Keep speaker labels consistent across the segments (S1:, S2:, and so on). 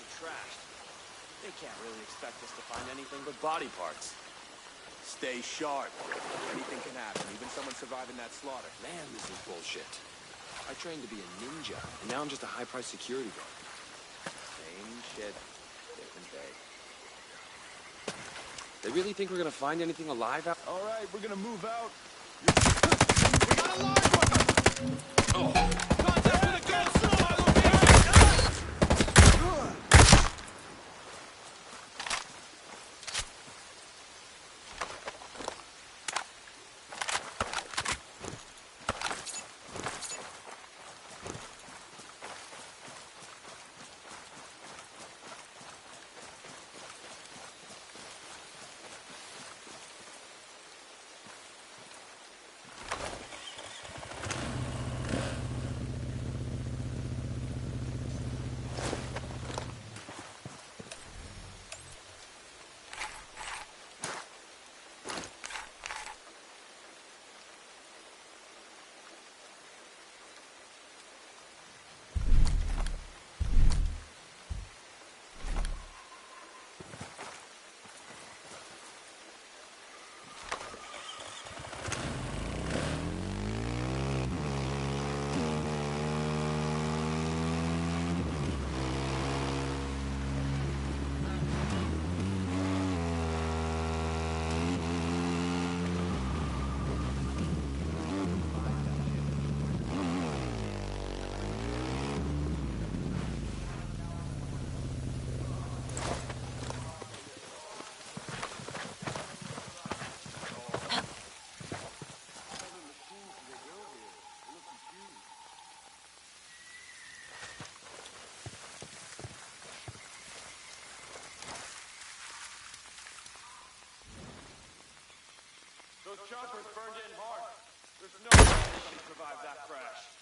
S1: are trashed. They can't really expect us to find anything but body parts.
S2: Stay sharp. Anything can happen, even someone surviving that slaughter.
S1: Man, this is bullshit. I trained to be a ninja, and now I'm just a high-priced security guard.
S2: Same shit, different day.
S1: They really think we're gonna find anything alive out?
S2: All right, we're gonna move out. We got a live one! Oh. Contact with a ghost! Those choppers burned in hard. There's no way anybody survived that crash.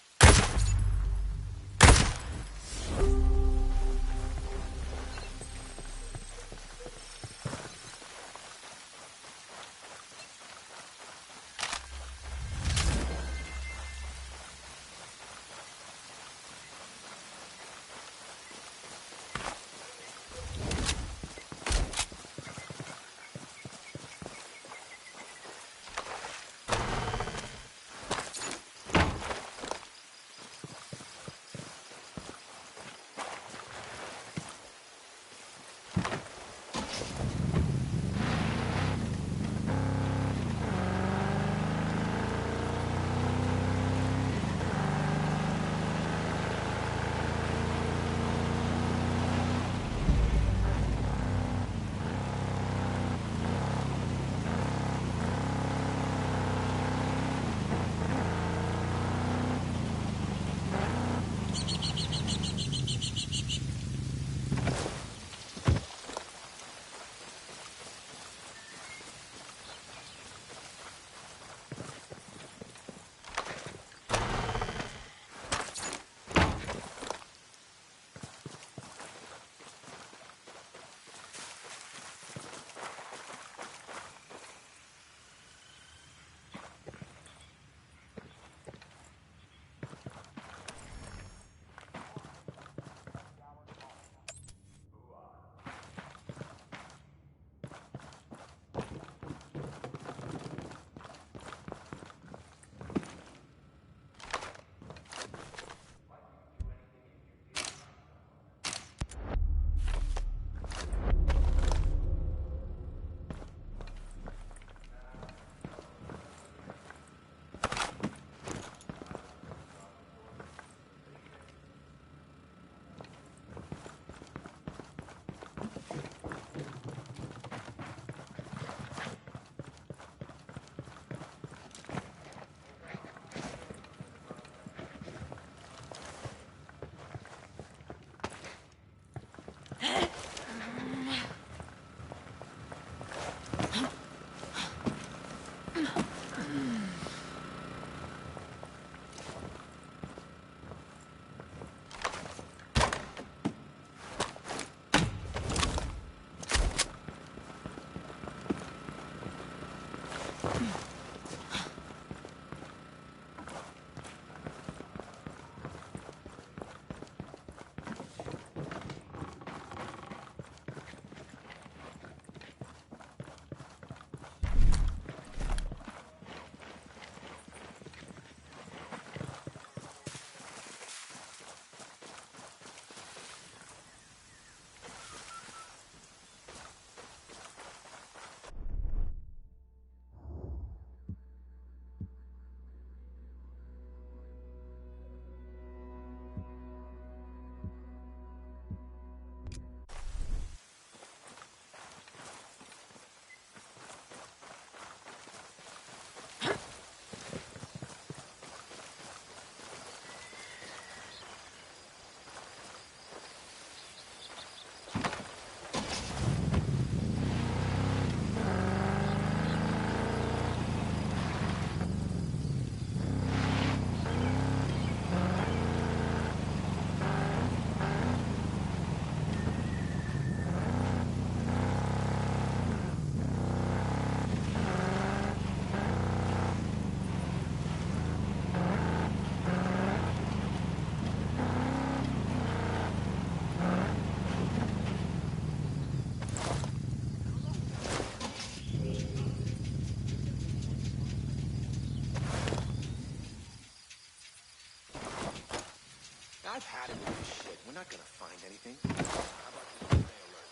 S1: I've had it with this shit. We're not gonna find anything. How about you stay alert?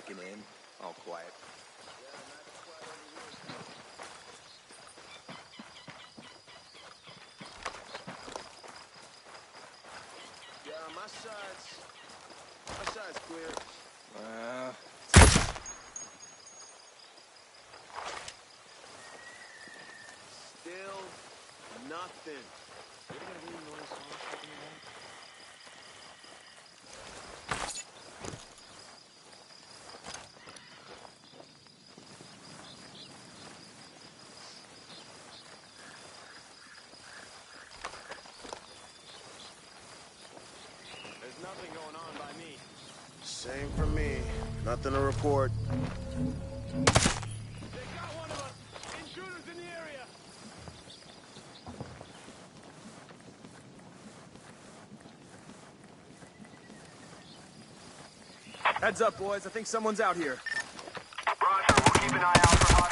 S1: Checking in. All quiet. Yeah, my side's clear. Still nothing. You ever hear noise I'm talking about? There's nothing going on by me.
S2: Same for me. Nothing to report.
S1: They got one of us! Intruders in the area!
S2: Heads up, boys. I think someone's out here.
S3: Roger, we'll keep an eye out for hostiles.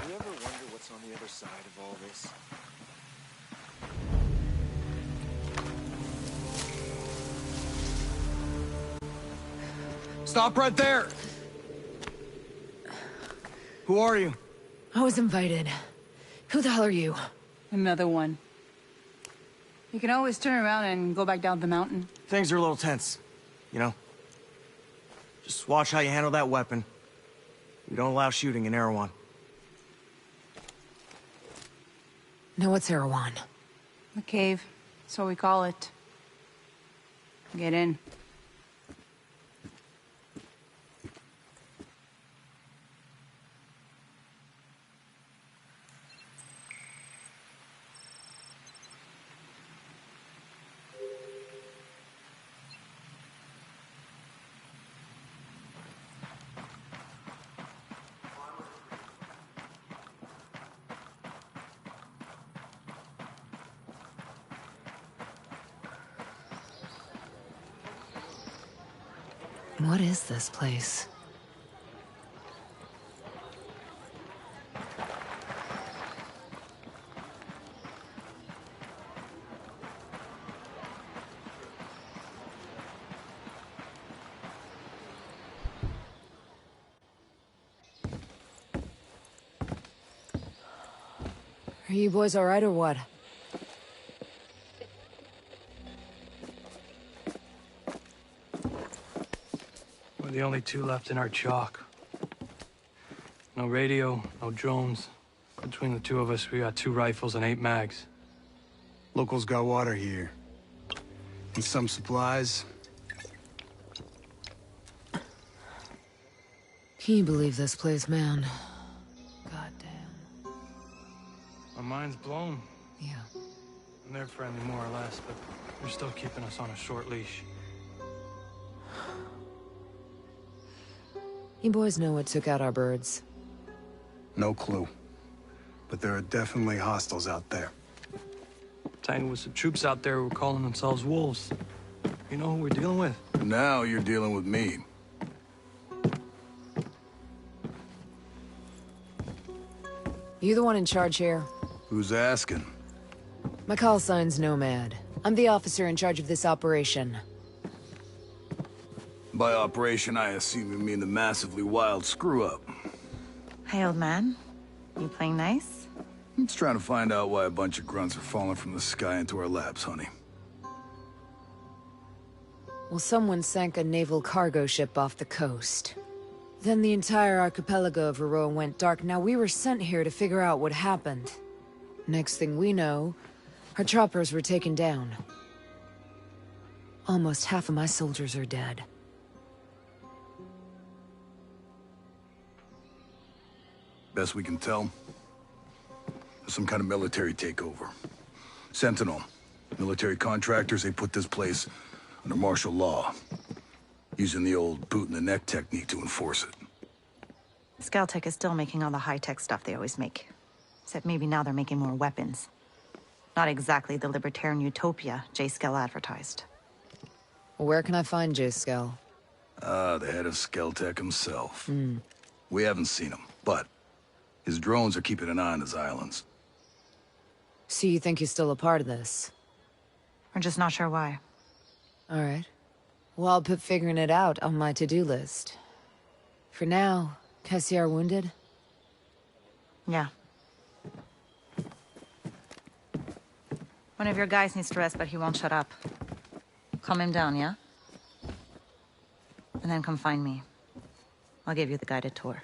S1: You ever wonder what's on the other side of all this?
S2: Stop right there! Who are you?
S4: I was invited. Who the hell are you?
S5: Another one. You can always turn around and go back down the mountain.
S2: Things are a little tense, you know? Just watch how you handle that weapon. We don't allow shooting in Erewhon.
S4: No, what's Erewhon?
S5: The cave. That's what we call it. Get in.
S4: What is this place? Are you boys all right or what?
S6: We're the only two left in our chalk. No radio, no drones. Between the two of us, we got 2 rifles and 8 mags.
S7: Locals got water here. And some supplies.
S4: Can you believe this place, man? Goddamn.
S6: My mind's blown.
S4: Yeah.
S6: And they're friendly, more or less, but they're still keeping us on a short leash.
S4: You boys know what took out our birds?
S7: No clue. But there are definitely hostiles out there.
S6: Tangled with some troops out there who were calling themselves wolves. You know who we're dealing with?
S7: Now you're dealing with me.
S4: You the one in charge here?
S7: Who's asking?
S4: My call sign's Nomad. I'm the officer in charge of this operation.
S7: By operation, I assume you mean the massively wild screw-up.
S8: Hey, old man. You playing nice?
S7: I'm just trying to find out why a bunch of grunts are falling from the sky into our laps, honey.
S4: Well, someone sank a naval cargo ship off the coast. Then the entire archipelago of Aroa went dark. Now we were sent here to figure out what happened. Next thing we know, our choppers were taken down. Almost half of my soldiers are dead.
S7: Best we can tell, there's some kind of military takeover. Sentinel, military contractors, they put this place under martial law, using the old boot-in-the-neck technique to enforce it.
S8: Scaltech is still making all the high-tech stuff they always make. Except maybe now they're making more weapons. Not exactly the libertarian utopia J. Skell advertised.
S4: Where can I find J. Skell?
S7: The head of Skeltech himself. We haven't seen him, but his drones are keeping an eye on his islands.
S4: So you think he's still a part of this?
S8: We're just not sure why.
S4: All right. Well, I'll put figuring it out on my to-do list. For now, Cassiar wounded?
S8: Yeah. One of your guys needs to rest, but he won't shut up. Calm him down, yeah? And then come find me. I'll give you the guided tour.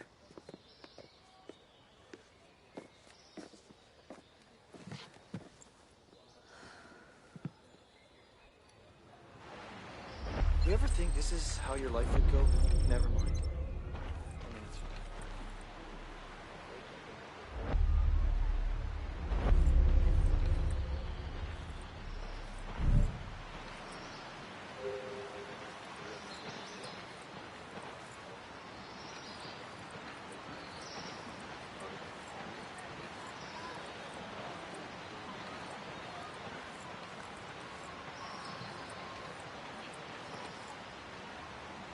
S1: You ever think this is how your life would go? Never mind.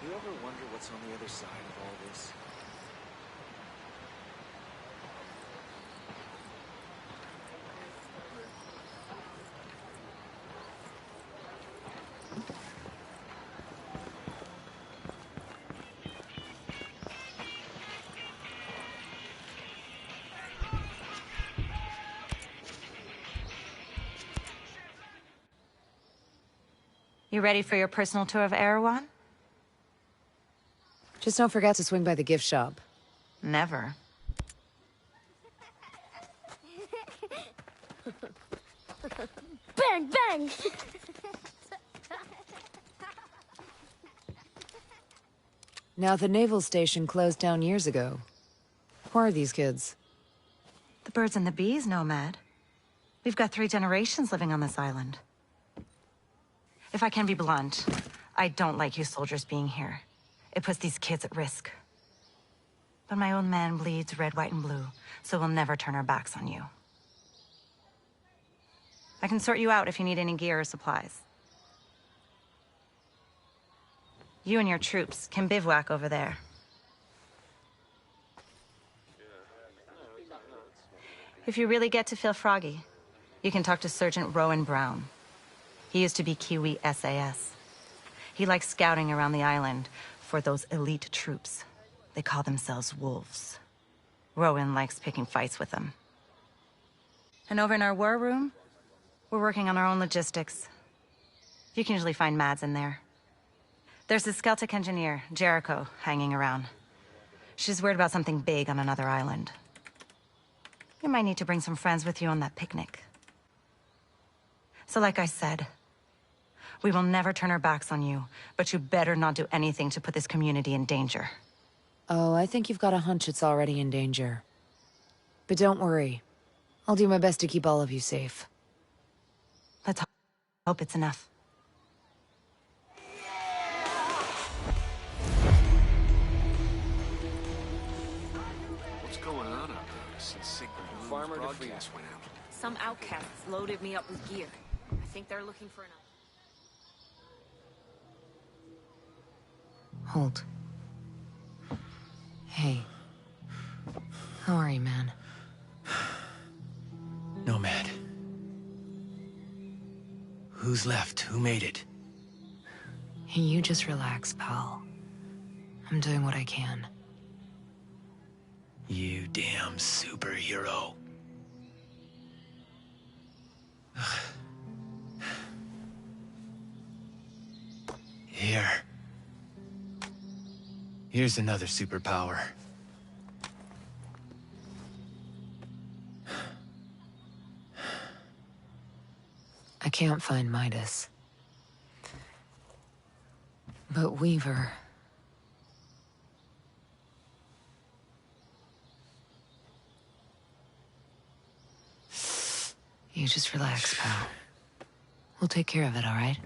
S1: You ever wonder what's on the other side of all this?
S8: You ready for your personal tour of Erewhon?
S4: Just don't forget to swing by the gift shop.
S8: Never.
S9: Bang, bang!
S4: Now, the naval station closed down years ago. Who are these kids?
S8: The birds and the bees, Nomad. We've got 3 generations living on this island. If I can be blunt, I don't like you soldiers being here. It puts these kids at risk. But my own man bleeds red, white, and blue, so we'll never turn our backs on you. I can sort you out if you need any gear or supplies. You and your troops can bivouac over there. If you really get to feel froggy, you can talk to Sergeant Rowan Brown. He used to be Kiwi SAS. He likes scouting around the island for those elite troops. They call themselves wolves. Rowan likes picking fights with them. And over in our war room, we're working on our own logistics. You can usually find Mads in there. There's the Skeltec engineer, Jericho, hanging around. She's worried about something big on another island. You might need to bring some friends with you on that picnic. So like I said, we will never turn our backs on you, but you better not do anything to put this community in danger.
S4: Oh, I think you've got a hunch it's already in danger. But don't worry. I'll do my best to keep all of you safe.
S8: Let's hope it's enough.
S1: What's going on out there? Since Signal
S10: Farmer to
S1: broadcast went out.
S11: Some outcasts loaded me up with gear. I think they're looking for an...
S4: Hold. Hey. How are you, man?
S10: Nomad. Who's left? Who made it?
S4: Hey, you just relax, pal. I'm doing what I can.
S10: You damn superhero. Here. Here's another superpower.
S4: I can't find Midas. But Weaver... You just relax, pal. We'll take care of it, all right?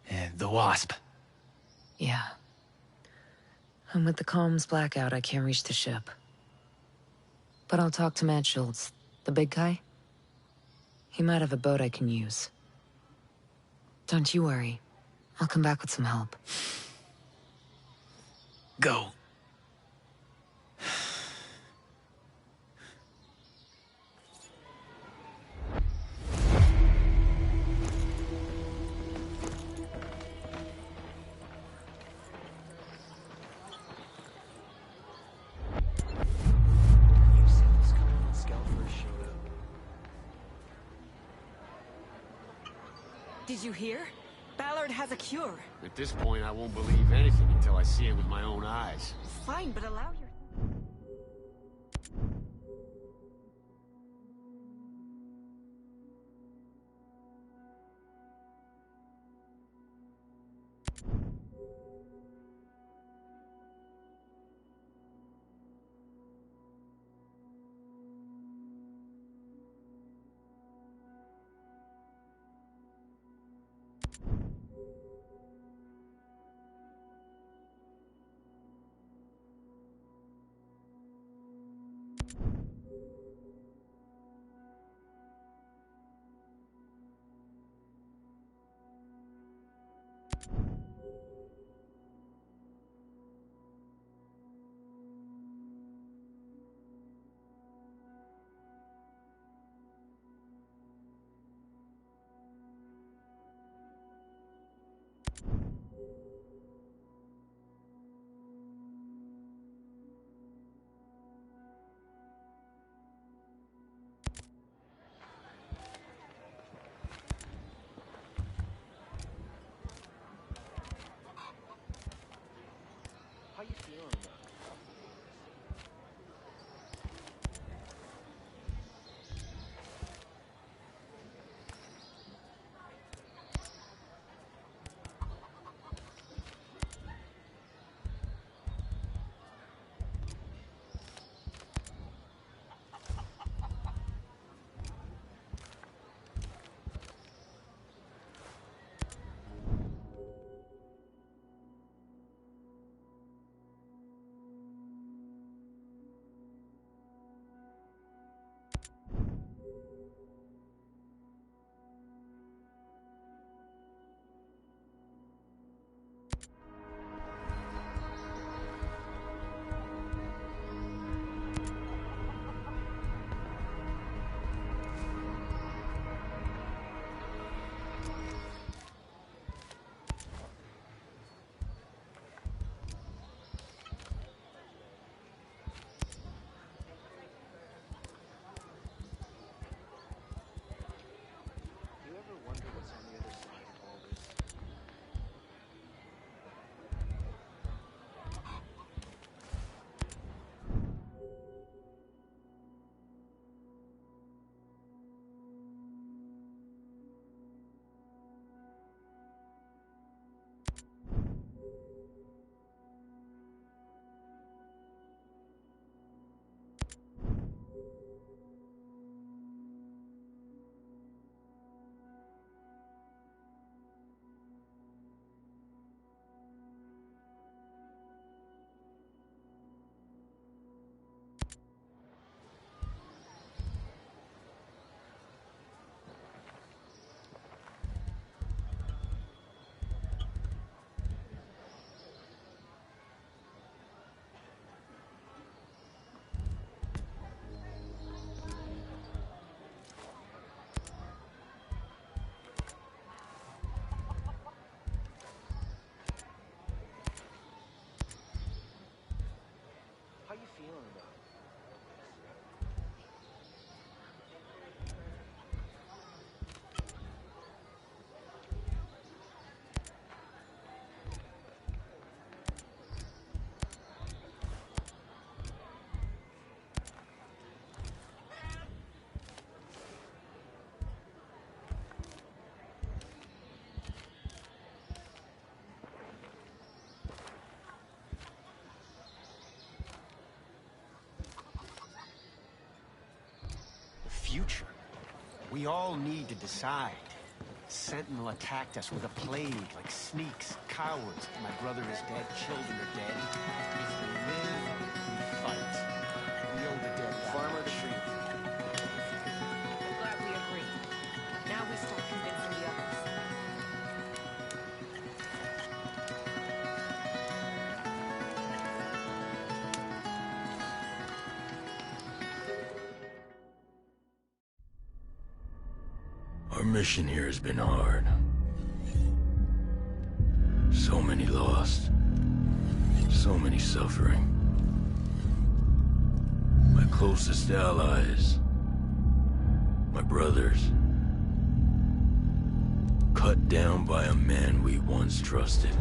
S10: And the Wasp.
S4: Yeah. And with the comms blackout, I can't reach the ship. But I'll talk to Matt Schultz, the big guy. He might have a boat I can use. Don't you worry. I'll come back with some help.
S10: Go.
S11: Did you hear? Ballard has a cure.
S1: At this point, I won't believe anything until I see it with my own eyes.
S11: Fine, but allow your...
S1: feeling about it? Do you ever wonder what's on the other side of all this? How you feeling about it?
S9: Future. We all need to decide. Sentinel attacked us with a plague, like sneaks, cowards. My brother is dead, children are dead. If we live, we fight. We owe the dead that
S1: Farm or the
S9: much.
S1: tree?
S11: I'm glad we agree. Now we start convincing the others.
S12: Our mission here has been hard. So many lost. So many suffering. My closest allies. My brothers. Cut down by a man we once trusted.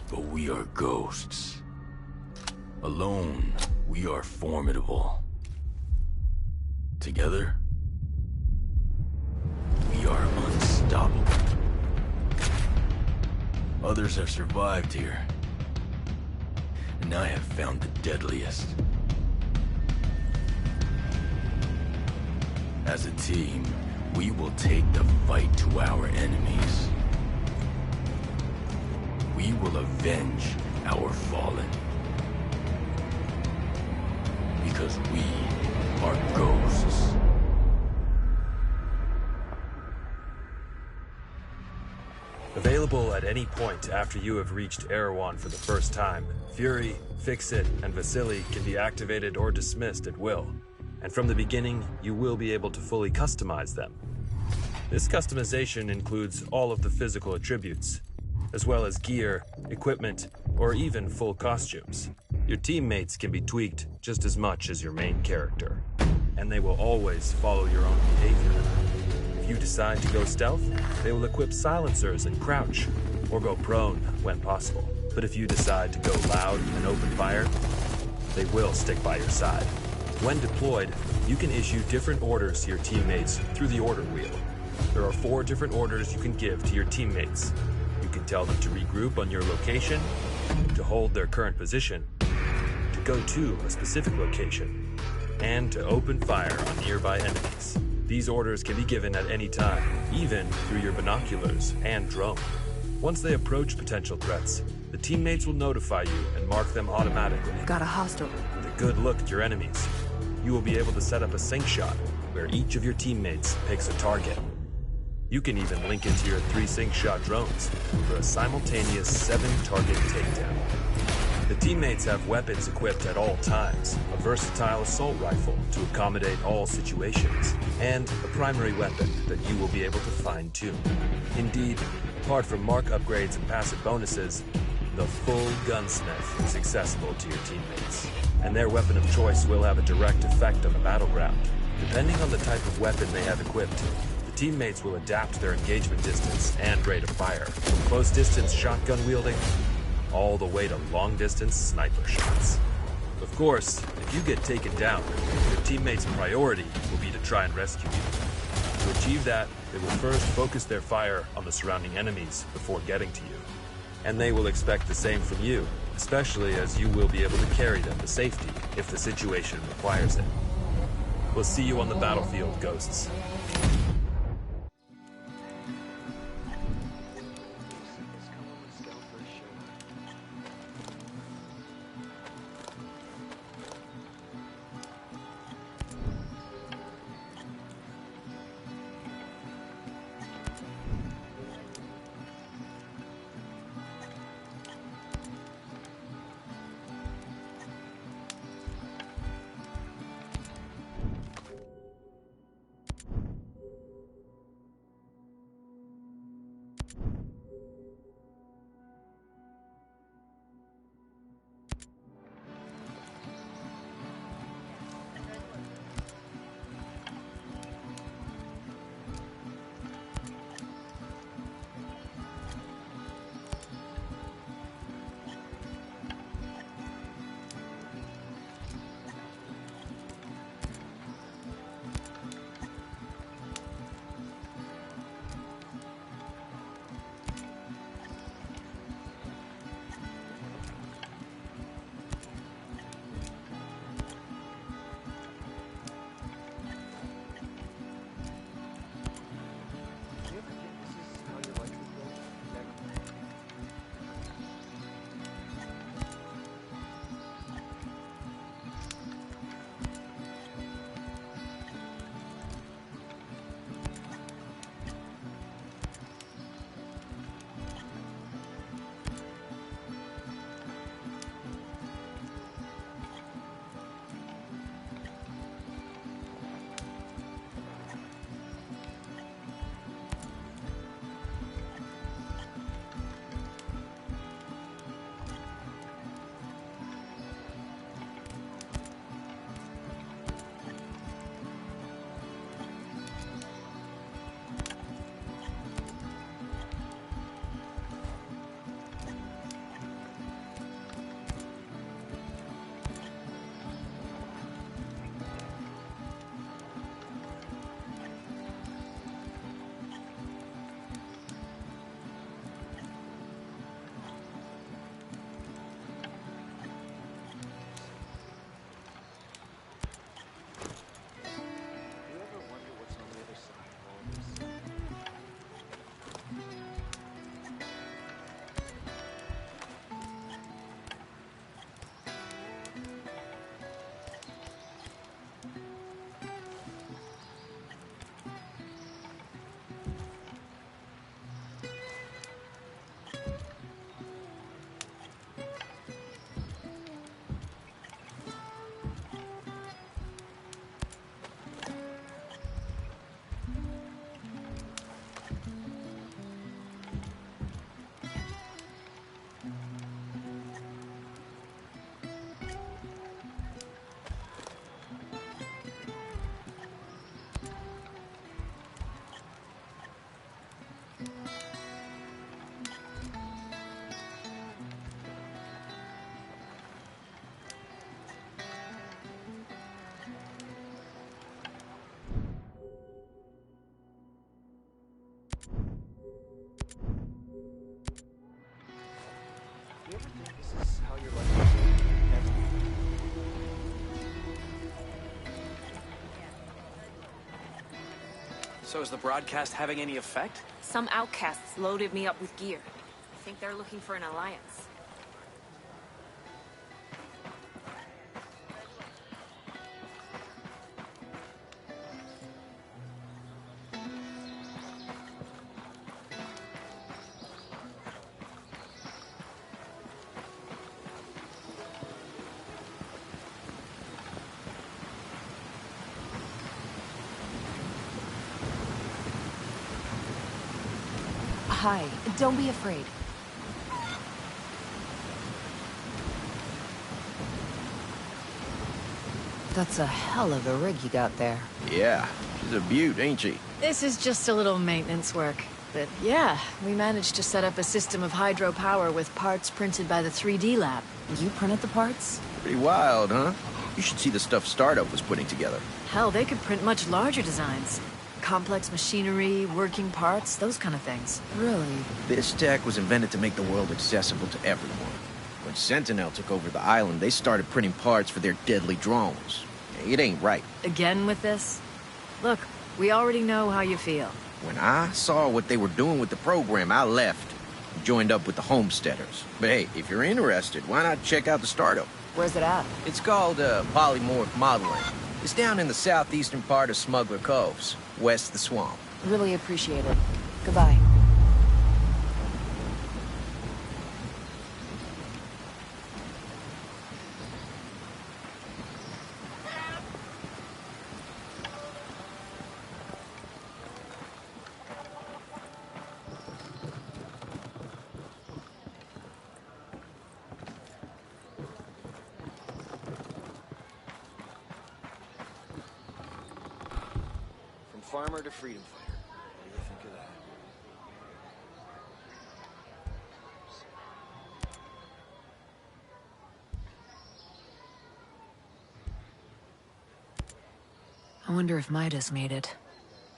S12: But we are ghosts. Alone, we are formidable. Together, we are unstoppable. Others have survived here, and I have found the deadliest. As a team, we will take the fight to our enemies. We will avenge our fallen. Because we are ghosts.
S13: Available at any point after you have reached Erewhon for the first time, Fury, Fix-It, and Vasily can be activated or dismissed at will. And from the beginning, you will be able to fully customize them. This customization includes all of the physical attributes, as well as gear, equipment, or even full costumes. Your teammates can be tweaked just as much as your main character, and they will always follow your own behavior. If you decide to go stealth, they will equip silencers and crouch, or go prone when possible. But if you decide to go loud and open fire, they will stick by your side. When deployed, you can issue different orders to your teammates through the order wheel. There are 4 different orders you can give to your teammates. You can tell them to regroup on your location, to hold their current position, to go to a specific location, and to open fire on nearby enemies. These orders can be given at any time, even through your binoculars and drone. Once they approach potential threats, the teammates will notify you and mark them automatically.
S11: Got a hostile.
S13: With a good look at your enemies, you will be able to set up a sync shot where each of your teammates picks a target. You can even link into your 3 sync shot drones for a simultaneous 7-target takedown. The teammates have weapons equipped at all times, a versatile assault rifle to accommodate all situations, and a primary weapon that you will be able to fine-tune. Indeed, apart from mark upgrades and passive bonuses, the full gunsmith is accessible to your teammates, and their weapon of choice will have a direct effect on the battleground. Depending on the type of weapon they have equipped, the teammates will adapt their engagement distance and rate of fire, from close-distance shotgun wielding all the way to long-distance sniper shots. Of course, if you get taken down, your teammates' priority will be to try and rescue you. To achieve that, they will first focus their fire on the surrounding enemies before getting to you. And they will expect the same from you, especially as you will be able to carry them to safety if the situation requires it. We'll see you on the battlefield, Ghosts.
S1: This is how your life is. Never.
S14: So is the broadcast having any effect?
S11: Some outcasts loaded me up with gear. I think they're looking for an alliance.
S4: Hi, don't be afraid. That's a hell of a rig you got there.
S15: Yeah, she's a beaut, ain't she?
S16: This is just a little maintenance work. But yeah, we managed to set up a system of hydropower with parts printed by the 3D lab.
S4: You printed the parts?
S15: Pretty wild, huh? You should see the stuff Startup was putting together.
S16: Hell, they could print much larger designs. Complex machinery, working parts, those kind of things.
S4: Really?
S15: This tech was invented to make the world accessible to everyone. When Sentinel took over the island, they started printing parts for their deadly drones. It ain't right.
S16: Again with this? Look, we already know how you feel.
S15: When I saw what they were doing with the program, I left. Joined up with the Homesteaders. But hey, if you're interested, why not check out the Startup?
S4: Where's it at?
S15: It's called Polymorph Modeling. It's down in the southeastern part of Smuggler Coves, west of the swamp.
S4: Really appreciate it. Goodbye.
S1: From farmer to freedom fighter. What do you think of that?
S4: I wonder if Midas made it.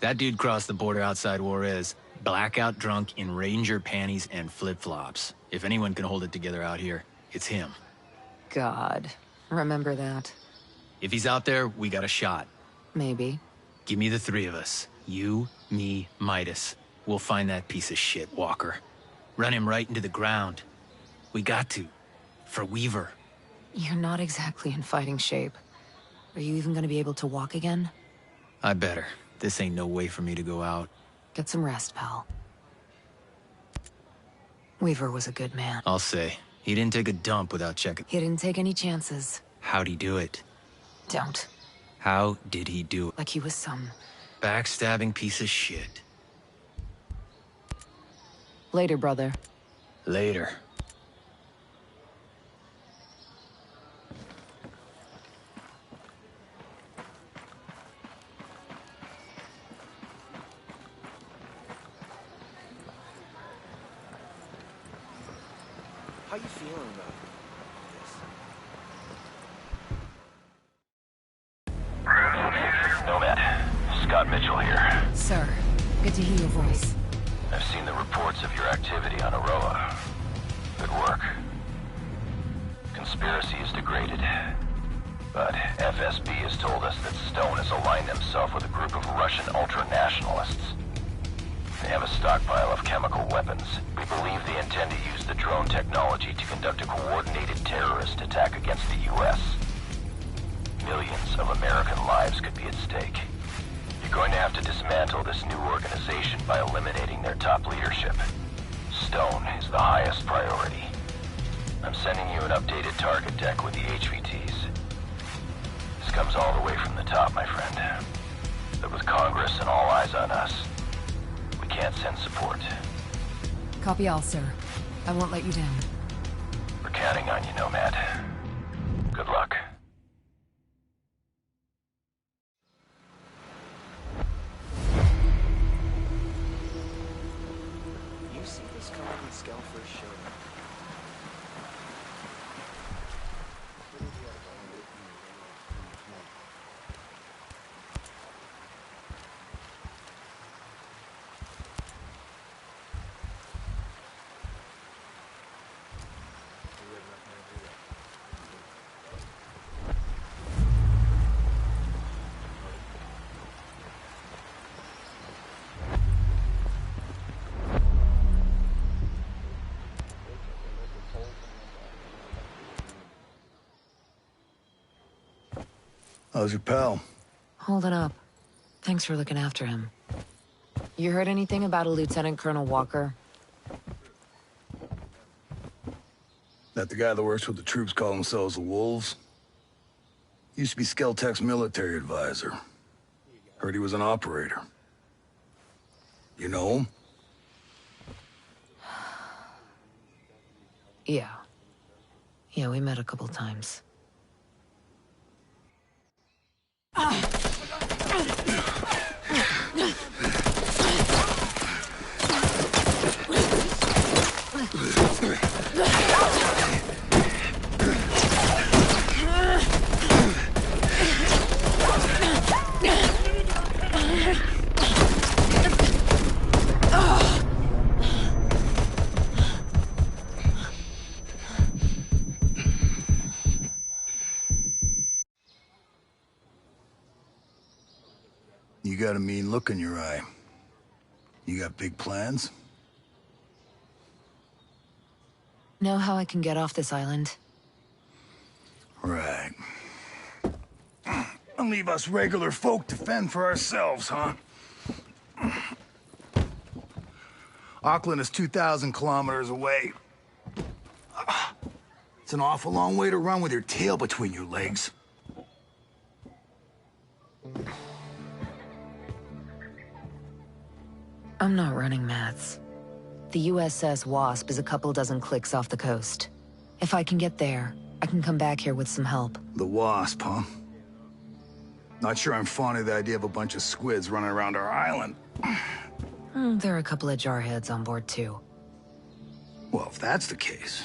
S10: That dude crossed the border outside Juarez, blackout drunk in ranger panties and flip-flops. If anyone can hold it together out here, it's him.
S4: God. Remember that.
S10: If he's out there, we got a shot.
S4: Maybe.
S10: Give me the three of us. You, me, Midas. We'll find that piece of shit, Walker. Run him right into the ground. We got to. For Weaver.
S4: You're not exactly in fighting shape. Are you even gonna be able to walk again?
S10: I better. This ain't no way for me to go out.
S4: Get some rest, pal. Weaver was a good man.
S10: I'll say. He didn't take a dump without checking.
S4: He didn't take any chances.
S10: How'd he do it?
S4: Don't.
S10: How did he do it?
S4: Like he was some...
S10: backstabbing piece of shit.
S4: Later, brother.
S10: Later.
S1: How you feeling about this?
S3: Nomad, Scott Mitchell here.
S4: Sir, good to hear your voice.
S3: I've seen the reports of your activity on Aroa. Good work. Conspiracy is degraded. But FSB has told us that Stone has aligned himself with a group of Russian ultra-nationalists. They have a stockpile of chemical weapons. We believe they intend to use the drone technology to conduct a coordinated terrorist attack against the U.S. Millions of American lives could be at stake. You're going to have to dismantle this new organization by eliminating their top leadership. Stone is the highest priority. I'm sending you an updated target deck with the HVTs. This comes all the way from the top, my friend. But with Congress and all eyes on us, we can't send support.
S4: Copy all, sir. I won't let you down.
S3: We're counting on you, Nomad. Good luck.
S1: You see this coming when Scal first showed up?
S7: How's your pal?
S4: Holding up. Thanks for looking after him. You heard anything about a Lieutenant Colonel Walker?
S7: That the guy that works with the troops call themselves the Wolves? Used to be Skeltech's military advisor. Heard he was an operator. You know him?
S4: Yeah. Yeah, we met a couple times.
S7: You got a mean look in your eye. You got big plans?
S4: Know how I can get off this island?
S7: Right. And leave us regular folk to fend for ourselves, huh? Auckland is 2,000 kilometers away. It's an awful long way to run with your tail between your legs.
S4: I'm not running, Mads. The USS Wasp is a couple dozen clicks off the coast. If I can get there, I can come back here with some help.
S7: The Wasp, huh? Not sure I'm fond of the idea of a bunch of squids running around our island.
S4: There are a couple of jarheads on board, too.
S7: Well, if that's the case...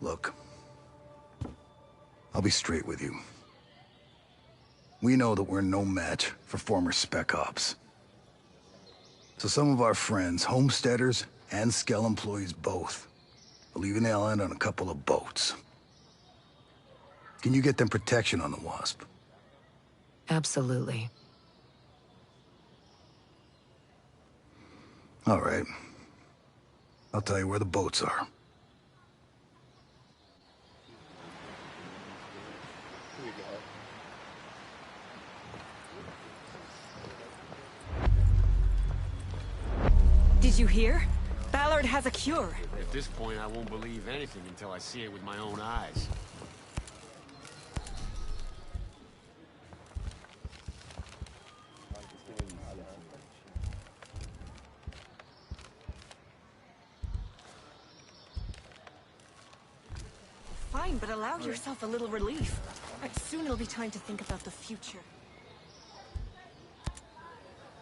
S7: Look, I'll be straight with you. We know that we're no match for former Spec Ops. So some of our friends, homesteaders and Skell employees both, are leaving the island on a couple of boats. Can you get them protection on the Wasp?
S4: Absolutely.
S7: All right. I'll tell you where the boats are.
S11: Did you hear? Ballard has a cure.
S9: At this point, I won't believe anything until I see it with my own eyes.
S11: Fine, but allow yourself a little relief. Soon it'll be time to think about the future.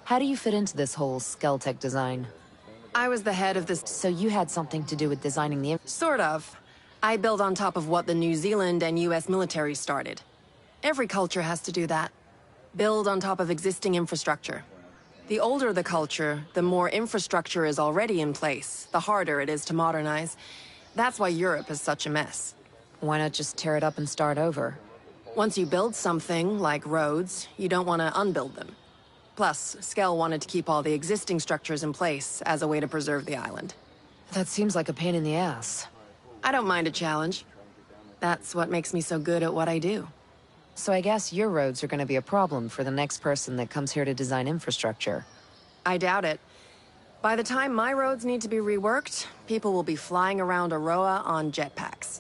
S4: How do you fit into this whole Skeltech design?
S17: I was the head of this.
S4: So you had something to do with designing the...
S17: Sort of. I build on top of what the New Zealand and US military started. Every culture has to do that. Build on top of existing infrastructure. The older the culture, the more infrastructure is already in place, the harder it is to modernize. That's why Europe is such a mess.
S4: Why not just tear it up and start over?
S17: Once you build something, like roads, you don't want to unbuild them. Plus, Skell wanted to keep all the existing structures in place as a way to preserve the island.
S4: That seems like a pain in the ass.
S17: I don't mind a challenge. That's what makes me so good at what I do.
S4: So I guess your roads are going to be a problem for the next person that comes here to design infrastructure.
S17: I doubt it. By the time my roads need to be reworked, people will be flying around Aroa on jetpacks.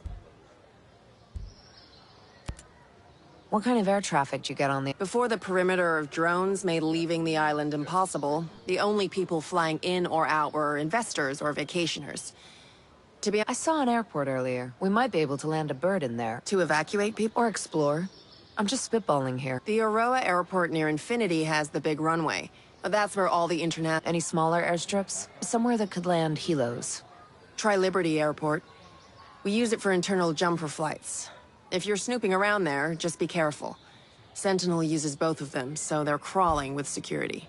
S4: What kind of air traffic do you get on the...
S17: Before the perimeter of drones made leaving the island impossible, the only people flying in or out were investors or vacationers.
S4: I saw an airport earlier. We might be able to land a bird in there.
S17: To evacuate people?
S4: Or explore. I'm just spitballing here.
S17: The Aroa airport near Infinity has the big runway. That's where all the internet...
S4: Any smaller airstrips? Somewhere that could land helos.
S17: Try Liberty Airport. We use it for internal jumper flights. If you're snooping around there, just be careful. Sentinel uses both of them, so they're crawling with security.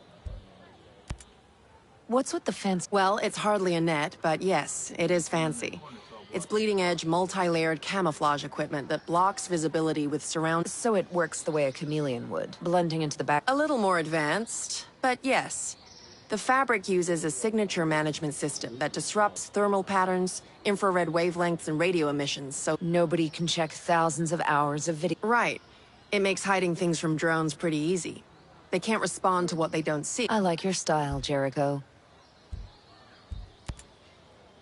S4: What's with the fence?
S17: Well, it's hardly a net, but yes, it is fancy. It's bleeding-edge, multi-layered camouflage equipment that blocks visibility with surround...
S4: So it works the way a chameleon would, blending into the back...
S17: A little more advanced, but yes. The fabric uses a signature management system that disrupts thermal patterns, infrared wavelengths, and radio emissions, so...
S4: Nobody can check thousands of hours of video.
S17: Right. It makes hiding things from drones pretty easy. They can't respond to what they don't see.
S4: I like your style, Jericho.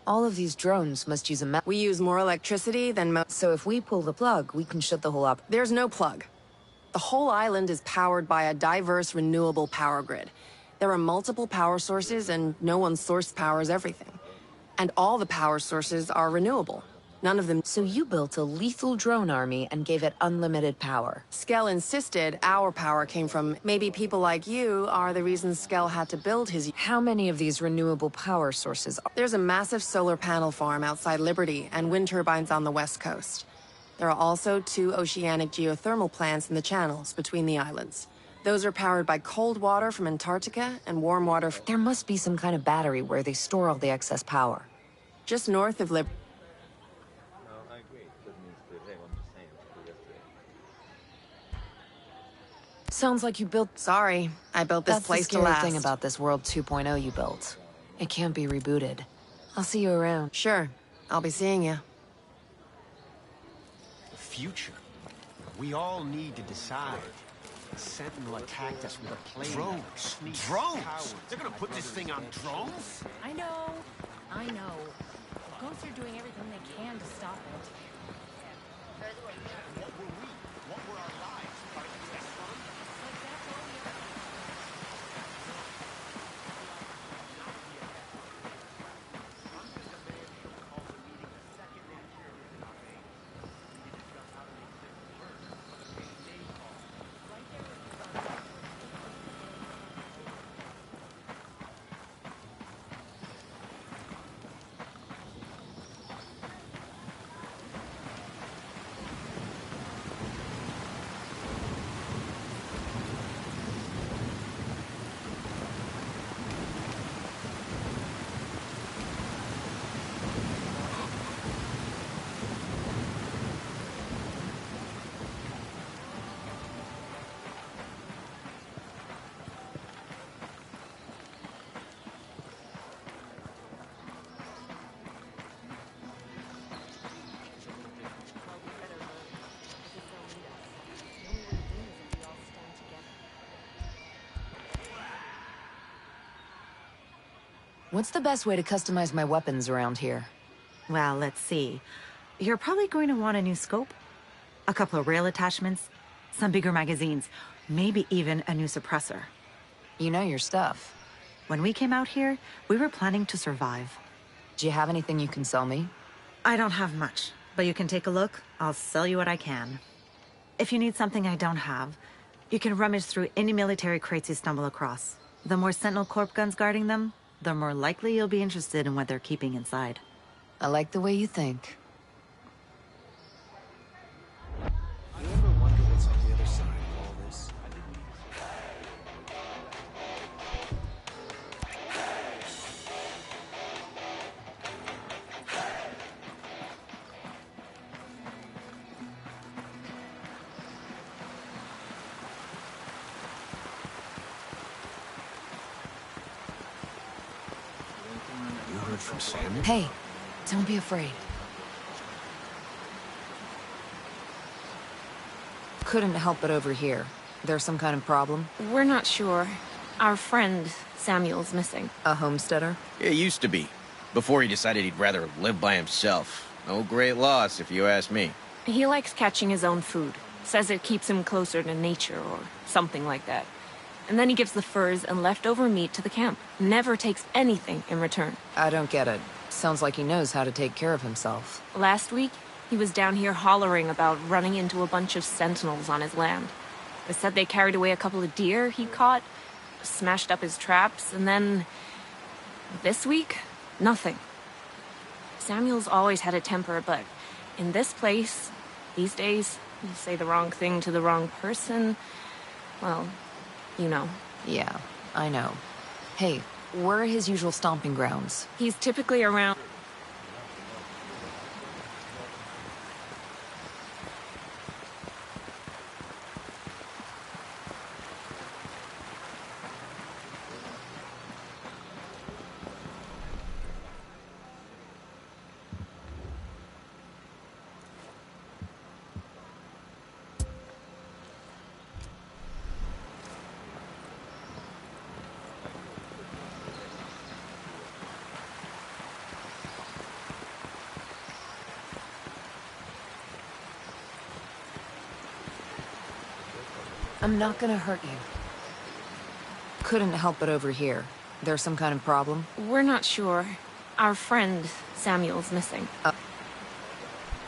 S4: All of these drones must use a
S17: We use more electricity than
S4: So if we pull the plug, we can shut the whole up.
S17: There's no plug. The whole island is powered by a diverse, renewable power grid. There are multiple power sources, and no one source powers everything. And all the power sources are renewable. None of them...
S4: So you built a lethal drone army and gave it unlimited power.
S17: Skell insisted our power came from... Maybe people like you are the reason Skell had to build his...
S4: How many of these renewable power sources are...
S17: There's a massive solar panel farm outside Liberty and wind turbines on the west coast. There are also 2 oceanic geothermal plants in the channels between the islands. Those are powered by cold water from Antarctica and warm water...
S4: There must be some kind of battery where they store all the excess power.
S17: Just north of Liberty.
S4: Sounds like you built...
S17: Sorry, I built this place to last.
S4: That's the scary thing about this World 2.0 you built. It can't be rebooted. I'll see you around.
S17: Sure. I'll be seeing you.
S9: The future. We all need to decide. Sentinel attacked us with a plane.
S1: Drones?
S9: Drones?
S1: Cowards. They're gonna put this thing on drones?
S11: I know. The ghosts are doing everything they can to stop it.
S1: What were we? What were our lives? Part of the test run?
S4: What's the best way to customize my weapons around here?
S8: Well, let's see. You're probably going to want a new scope, a couple of rail attachments, some bigger magazines, maybe even a new suppressor.
S4: You know your stuff.
S8: When we came out here, we were planning to survive.
S4: Do you have anything you can sell me?
S8: I don't have much, but you can take a look. I'll sell you what I can. If you need something I don't have, you can rummage through any military crates you stumble across. The more Sentinel Corp guns guarding them, the more likely you'll be interested in what they're keeping inside.
S4: I like the way you think.
S1: You ever wonder what's on the other side of all this?
S9: You heard from Samuel?
S4: Hey, don't be afraid. Couldn't help but overhear. There's some kind of problem?
S11: We're not sure. Our friend, Samuel's missing.
S4: A homesteader?
S15: It used to be. Before he decided he'd rather live by himself. No great loss, if you ask me.
S11: He likes catching his own food. Says it keeps him closer to nature or something like that. And then he gives the furs and leftover meat to the camp. Never takes anything in return.
S4: I don't get it. Sounds like he knows how to take care of himself.
S11: Last week, he was down here hollering about running into a bunch of sentinels on his land. They said they carried away a couple of deer he caught, smashed up his traps, and then... this week, nothing. Samuel's always had a temper, but in this place, these days, you say the wrong thing to the wrong person, well, you know.
S4: Yeah, I know. Hey, where are his usual stomping grounds?
S11: He's typically around...
S4: I'm not gonna hurt you. Couldn't help but overhear. There's some kind of problem?
S11: We're not sure. Our friend, Samuel's missing.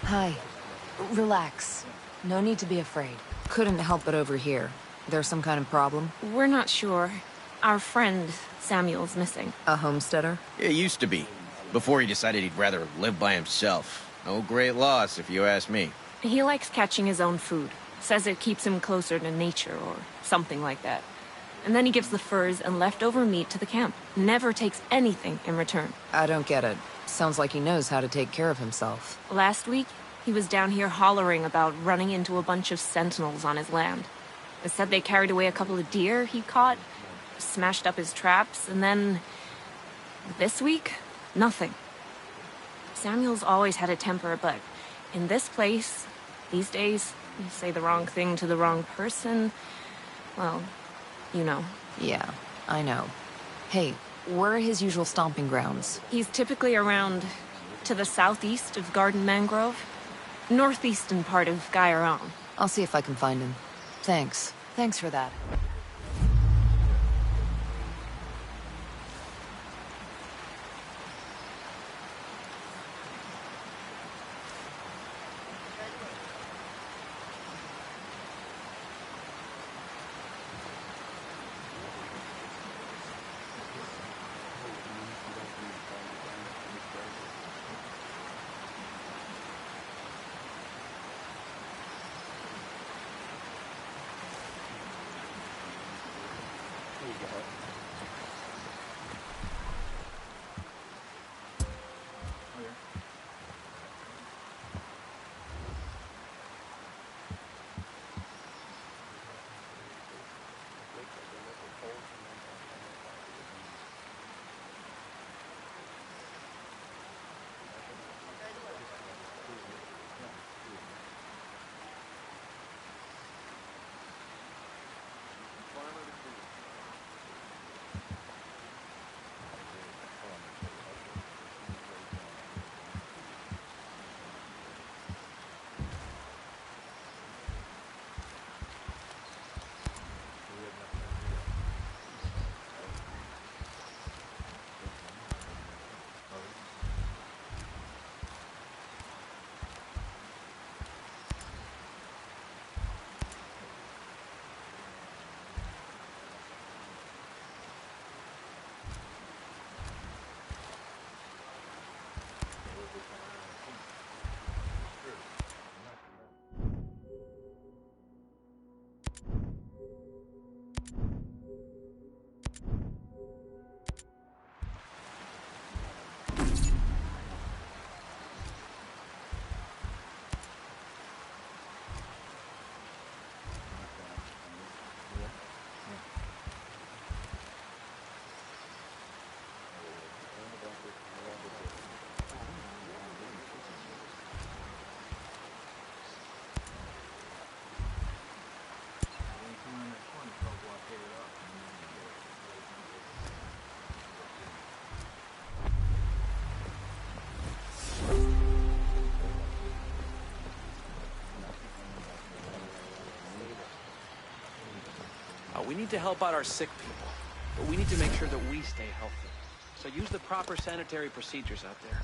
S4: Hi. Relax. No need to be afraid. Couldn't help but overhear. There's some kind of problem?
S11: We're not sure. Our friend, Samuel's missing.
S4: A homesteader?
S15: It used to be. Before he decided he'd rather live by himself. No great loss, if you ask me.
S11: He likes catching his own food. Says it keeps him closer to nature or something like that. And then he gives the furs and leftover meat to the camp. Never takes anything in return.
S4: I don't get it. Sounds like he knows how to take care of himself.
S11: Last week, he was down here hollering about running into a bunch of sentinels on his land. They said they carried away a couple of deer he caught, smashed up his traps, and then... this week, nothing. Samuel's always had a temper, but in this place, these days, you say the wrong thing to the wrong person, well, you know.
S4: Yeah, I know. Hey, where are his usual stomping grounds?
S11: He's typically around to the southeast of Garden Mangrove, northeastern part of Gaiaron.
S4: I'll see if I can find him. Thanks. Thanks for that.
S14: We need to help out our sick people, but we need to make sure that we stay healthy. So use the proper sanitary procedures out there.